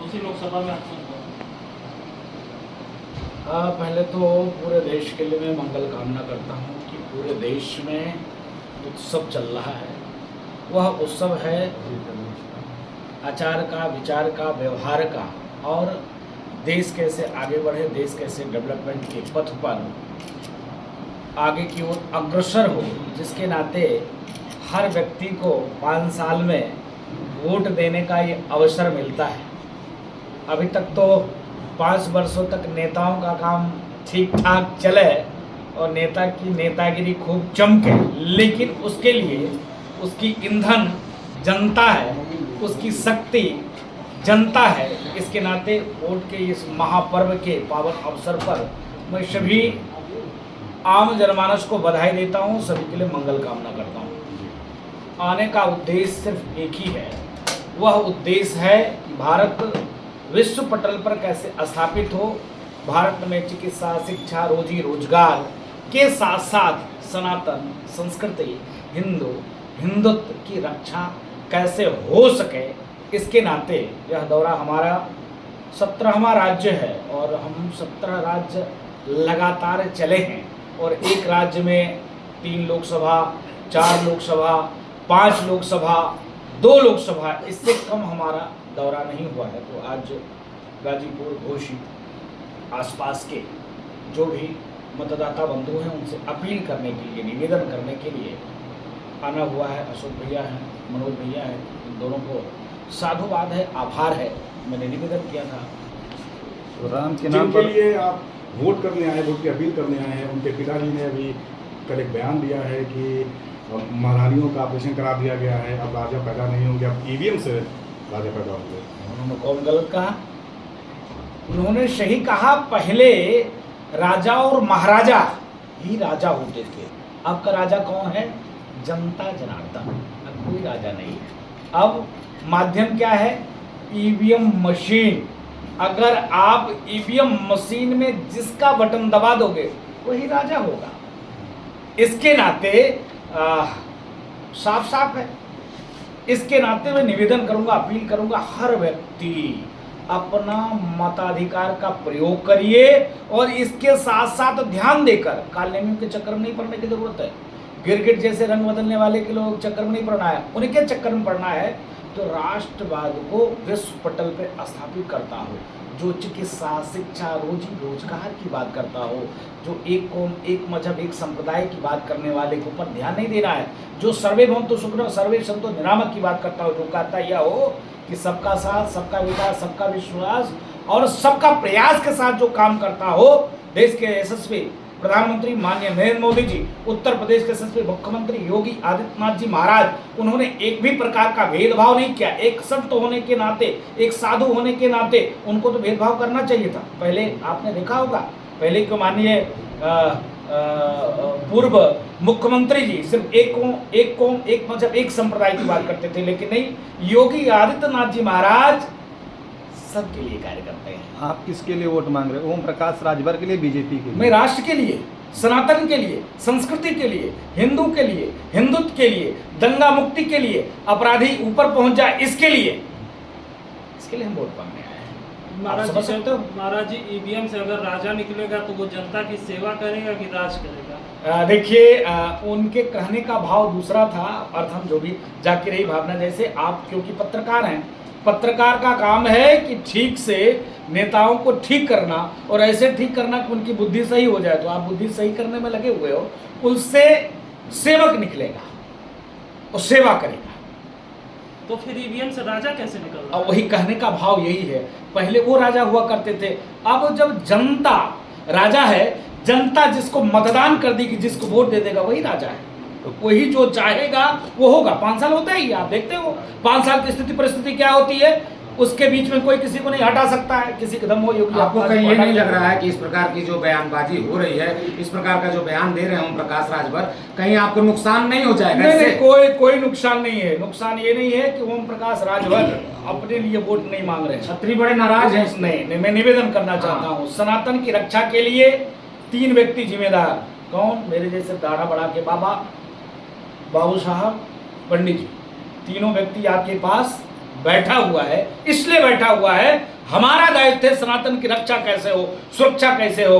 उसी लोकसभा में अक्सर हुआ। पहले तो पूरे देश के लिए मैं मंगल कामना करता हूँ कि पूरे देश में उत्सव चल रहा है। वह उत्सव है आचार का, विचार का, व्यवहार का, और देश कैसे आगे बढ़े, देश कैसे डेवलपमेंट के पथ पर आगे की ओर अग्रसर हो, जिसके नाते हर व्यक्ति को 5 साल में वोट देने का ये अवसर मिलता है। अभी तक तो 5 वर्षों तक नेताओं का काम ठीक ठाक चले और नेता की नेतागिरी खूब चमके, लेकिन उसके लिए उसकी ईंधन जनता है, उसकी शक्ति जनता है। इसके नाते वोट के इस महापर्व के पावन अवसर पर मैं सभी आम जनमानस को बधाई देता हूँ, सभी के लिए मंगल कामना करता हूँ। आने का उद्देश्य सिर्फ एक ही है, वह उद्देश्य है कि भारत विश्व पटल पर कैसे स्थापित हो, भारत में चिकित्सा, शिक्षा, रोजी रोजगार के साथ साथ सनातन संस्कृति, हिंदुत्व की रक्षा कैसे हो सके। इसके नाते यह दौरा हमारा 17वां राज्य है और हम 17 राज्य लगातार चले हैं और एक राज्य में 3 लोकसभा, 4 लोकसभा, 5 लोकसभा, 2 लोकसभा, इससे कम हमारा दौरा नहीं हुआ है। तो आज गाजीपुर, घोसी आसपास के जो भी मतदाता बंधु हैं उनसे अपील करने के लिए, निवेदन करने के लिए आना हुआ है। अशोक भैया हैं, मनोज भैया हैं, इन दोनों को साधुवाद है, आभार है। मैंने निवेदन किया था तो राम के नाम जिनके पर लिए आप वोट करने आए, वोट की अपील करने आए हैं, उनके पिताजी ने अभी कल एक बयान दिया है कि महारानियों का ऑपरेशन करा दिया गया है, अब राजा पैदा नहीं होंगे, अब ईवीएम से राजा पैदा होंगे। उन्होंने कौन गलत कहा? उन्होंने सही कहा। पहले राजा और महाराजा ही राजा होते थे। अब का राजा कौन है? जनता जनार्दन। अब कोई राजा नहीं है। अब माध्यम क्या है? EVM machine. अगर आप ईवीएम मशीन में जिसका बटन दबा दोगे वही राजा होगा। इसके नाते साफ साफ है। इसके नाते मैं निवेदन करूंगा, अपील करूंगा, हर व्यक्ति अपना मताधिकार का प्रयोग करिए और इसके साथ साथ ध्यान देकर कालनेमियों के चक्कर में नहीं पड़ने की जरूरत है। गिरगिट जैसे रंग बदलने वाले के लोग चक्कर में नहीं पड़ना है, उनके चक्कर में पड़ना है तो राष्ट्रवाद को विश्व पटल पे स्थापित करता हो, जो चिकित्सा, शिक्षा, रोजी रोजगार की बात करता हो, जो एक कौम, एक मजहब, एक संप्रदाय की बात करने वाले के ऊपर ध्यान नहीं देना है, जो सर्वे भवन्तु सुखिनः सर्वे सन्तु निरामय की बात करता हो, जो कहता यह हो कि सबका साथ, सबका विकास, सबका विश्वास और सबका प्रयास के साथ जो काम करता हो। देश के यशस्वी प्रधानमंत्री माननीय नरेंद्र मोदी जी, उत्तर प्रदेश के यशस्वी मुख्यमंत्री योगी आदित्यनाथ जी महाराज, उन्होंने एक भी प्रकार का भेदभाव नहीं किया। एक संत होने के नाते, एक साधु होने के नाते उनको तो भेदभाव करना चाहिए था। पहले आपने देखा होगा, पहले के माननीय पूर्व मुख्यमंत्री जी सिर्फ एक कौम, एक मजहब, एक संप्रदाय की बात करते थे, लेकिन नहीं, योगी आदित्यनाथ जी महाराज सबके लिए कार्य करते हैं। आप किसके लिए वोट मांग रहे हैं? ओम प्रकाश राजभर के लिए, बीजेपी के लिए? मैं राष्ट्र के लिए, सनातन के लिए, संस्कृति के लिए, हिंदू के लिए, हिंदुत्व के लिए, दंगा मुक्ति के लिए, अपराधी ऊपर पहुंच जाए इसके लिए हम वोट मांगने आए हैं। महाराज समझ जी सकते हो? महाराज जी, ईवीएम से अगर राजा निकलेगा तो वो जनता की सेवा करेगा कि राज करेगा? देखिए, उनके कहने का भाव दूसरा था, अर्थ हम जो भी जाके रही भावना। जैसे आप क्योंकि पत्रकार हैं, पत्रकार का काम है कि ठीक से नेताओं को ठीक करना और ऐसे ठीक करना कि उनकी बुद्धि सही हो जाए। तो आप बुद्धि सही करने में लगे हुए हो, उससे सेवक निकलेगा और सेवा करेगा। तो फिर ईवीएम से राजा कैसे निकल रहा और है? वही कहने का भाव यही है। पहले वो राजा हुआ करते थे, अब जब जनता राजा है, जनता जिसको मतदान कर देगी, जिसको वोट दे देगा वही राजा है। तो वही जो चाहेगा वो होगा। 5 साल होता ही, आप देखते हो 5 साल की स्थिति परिस्थिति क्या होती है, उसके बीच में कोई किसी को नहीं हटा सकता है। किसी का दम हो, योगी आपको कहीं ये नहीं लग रहा है कि इस प्रकार की जो बयानबाजी हो रही है, इस प्रकार का जो बयान दे रहे हैं ओम प्रकाश राजभर, कहीं आपको नुकसान नहीं हो जाएगा? नहीं, कोई नुकसान नहीं है। नुकसान ये नहीं है कि ओम प्रकाश राजभर अपने लिए वोट नहीं मांग रहे हैं। छत्री बड़े नाराज हैं। नहीं, मैं निवेदन करना चाहता हूँ, सनातन की रक्षा के लिए 3 व्यक्ति जिम्मेदार। कौन? मेरे जैसे दाढ़ा बढ़ा के बाबा, बाबू साहब, पंडित जी, तीनों व्यक्ति आपके पास बैठा हुआ है, इसलिए बैठा हुआ है हमारा दायित्व है सनातन की रक्षा कैसे हो, सुरक्षा कैसे हो।